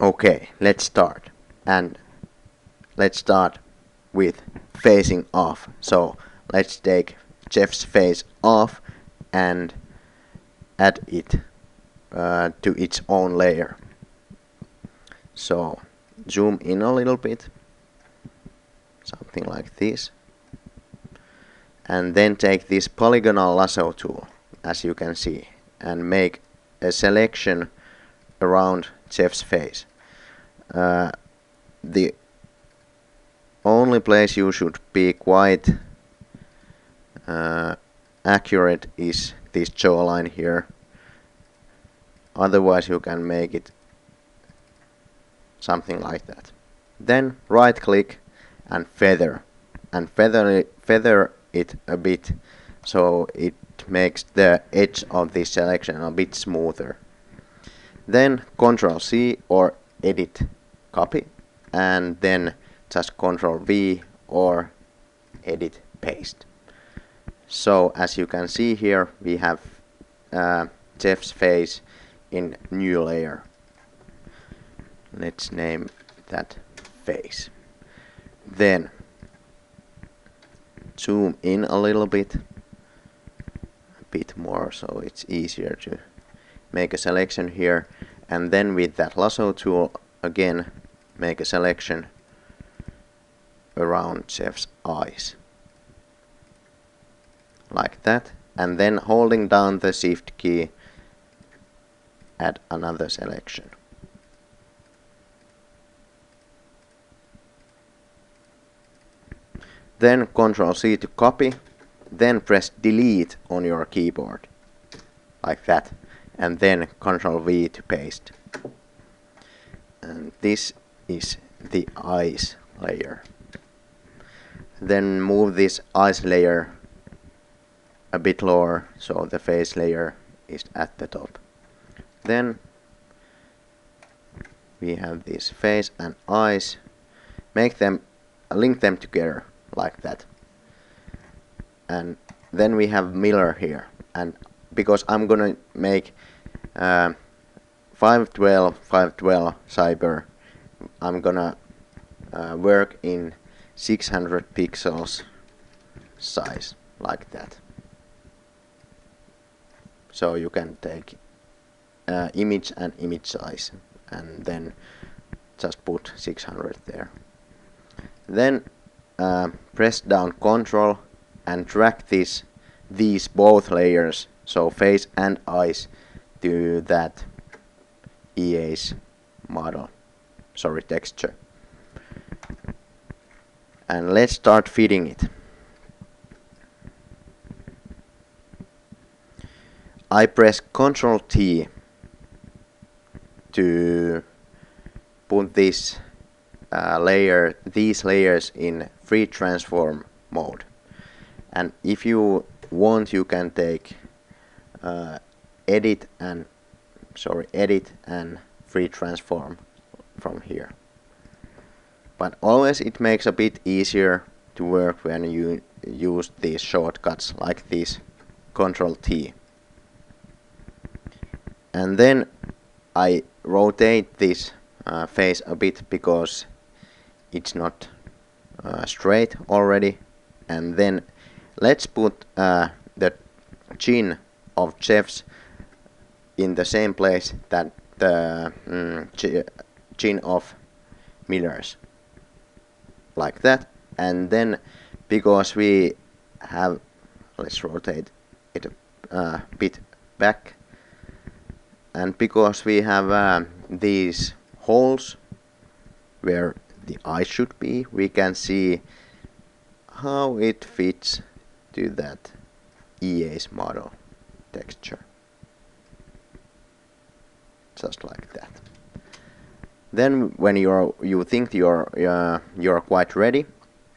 Okay, let's start. And let's start with facing off. So let's take Jeff's face off and add it to its own layer. So zoom in a little bit, something like this, and then take this polygonal lasso tool, as you can see, and make a selection around Jeff's face. The only place you should be quite accurate is this jawline here. Otherwise you can make it something like that. Then right click and feather it a bit so it makes the edge of this selection a bit smoother. Then Ctrl C or edit copy, and then just Ctrl V or edit paste. So as you can see here, we have Jeff's face in new layer. Let's name that face. Then zoom in a little bit, more, so it's easier to make a selection here, and then with that lasso tool again make a selection around Jeff's eyes, like that, and then holding down the shift key add another selection. Then Ctrl C to copy, then press delete on your keyboard, like that, and then Ctrl V to paste. And this is the eyes layer. Then move this eyes layer a bit lower so the face layer is at the top. Then we have this face and eyes. Link them together like that. And then we have mirror here, and because I'm gonna make 512 cyber, I'm gonna work in 600 pixels size, like that. So you can take image and image size and then just put 600 there. Then press down Ctrl and drag these both layers, so face and eyes, to that EA's model, texture. And let's start fitting it. I press Ctrl T to put these layers in free transform mode. And if you want, you can take edit and free transform from here. But always it makes a bit easier to work when you use these shortcuts like this Ctrl T. And then I rotate this face a bit because it's not straight already. And then let's put the chin of Jeff's in the same place that the chin of Miller's, like that. And then because we have, let's rotate it a bit back, and because we have these holes where the eye should be, we can see how it fits to that EA's model texture, just like that. Then when you think you're quite ready,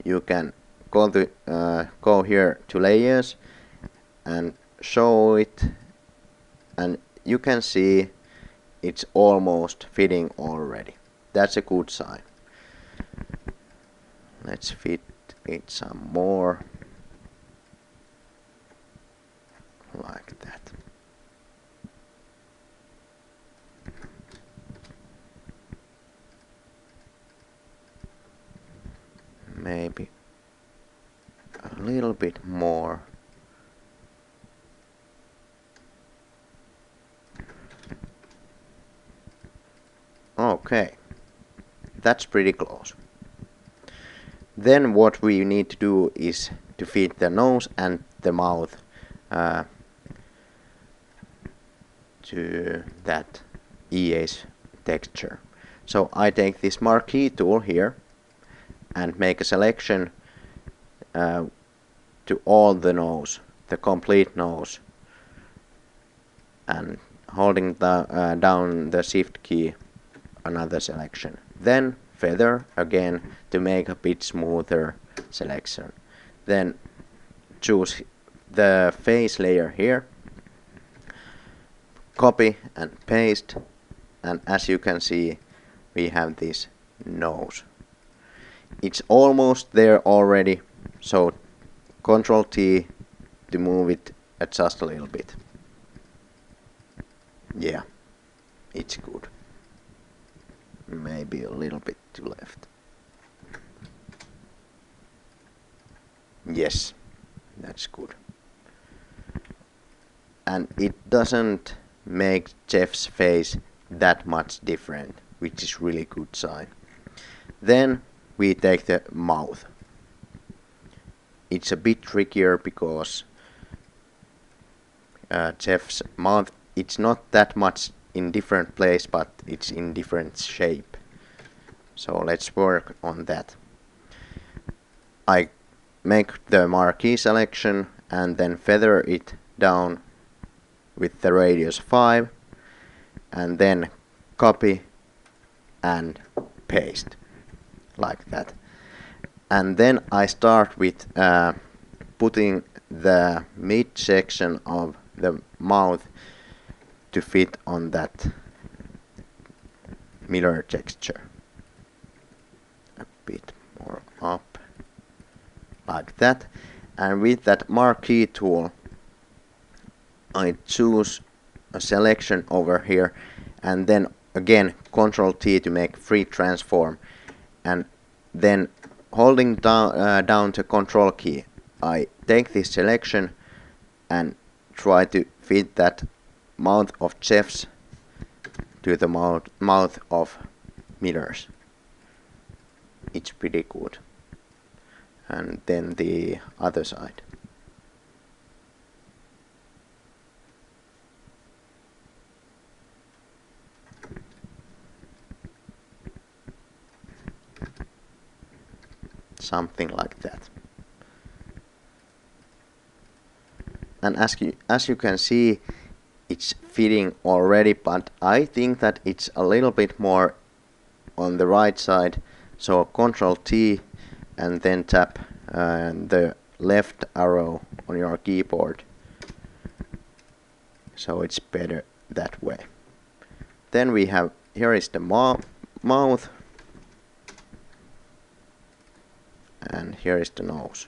you can go here to layers and show it, and you can see it's almost fitting already. That's a good sign. Let's fit it some more, like that. maybe a little bit more. Okay, that's pretty close. Then what we need to do is to fit the nose and the mouth to that EA's texture. So I take this marquee tool here and make a selection to all the nose, the complete nose, and holding down the shift key, another selection. Then feather again to make a bit smoother selection. Then choose the face layer here, copy and paste, and as you can see we have this nose. It's almost there already, so Ctrl T to move it, adjust a little bit. Yeah, it's good. Maybe a little bit to left. Yes, that's good. And it doesn't make Jeff's face that much different, which is really good sign. Then we take the mouth. It's a bit trickier because Jeff's mouth, it's not that much in different place, but it's in different shape. So let's work on that. I make the marquee selection and then feather it down with the radius 5 and then copy and paste like that. And then I start with putting the mid section of the mouth to fit on that mirror texture. A bit more up like that. And with that marquee tool I choose a selection over here and then again Ctrl T to make free transform, and then holding down the control key I take this selection and try to fit that mouth of Jeff's to the mouth of Miller's. It's pretty good. And then the other side. Something like that. And as you can see, it's fitting already, but I think that it's a little bit more on the right side. So Ctrl T and then tap the left arrow on your keyboard. So it's better that way. Then we have, here is the mouth. And here is the nose.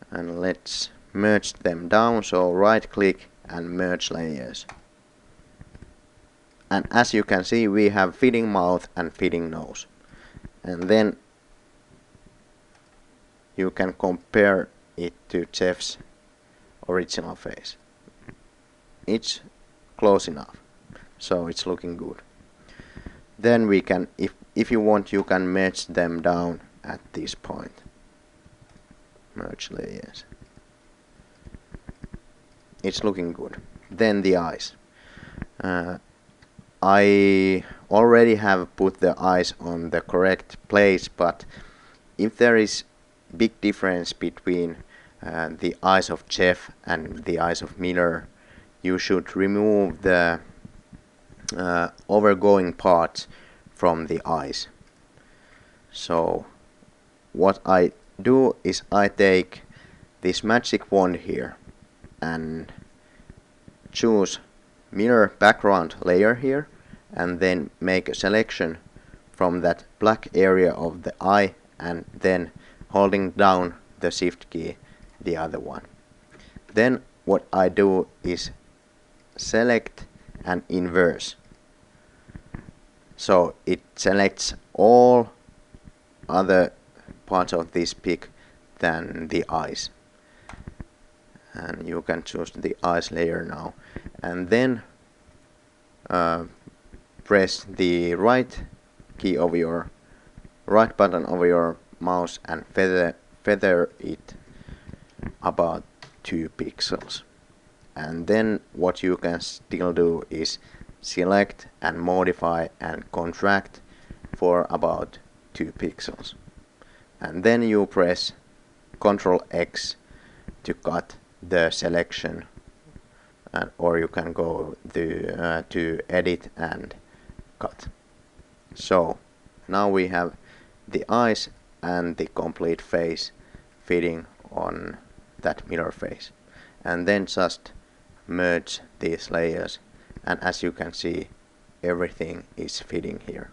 And let's merge them down, so right click and merge layers. And as you can see, we have fitting mouth and fitting nose. And then you can compare it to Jeff's original face. It's close enough, so it's looking good. Then we can, if you want, you can merge them down at this point. Merge layers. It's looking good. Then the eyes. I already have put the eyes on the correct place, but if there is big difference between the eyes of Jeff and the eyes of Miller, you should remove the overgoing parts from the eyes. So what I do is I take this magic wand here and choose mirror background layer here and then make a selection from that black area of the eye and then holding down the shift key the other one. Then what I do is select and inverse. so it selects all other parts of this pic than the eyes. And you can choose the eyes layer now, and then press the right key of your right button of your mouse and feather it about 2 pixels. And then what you can still do is select and modify and contract for about 2 pixels. And then you press Ctrl X to cut the selection, or you can go to edit and cut. So now we have the eyes and the complete face fitting on that mirror face. And then just merge these layers, and as you can see, everything is fitting here.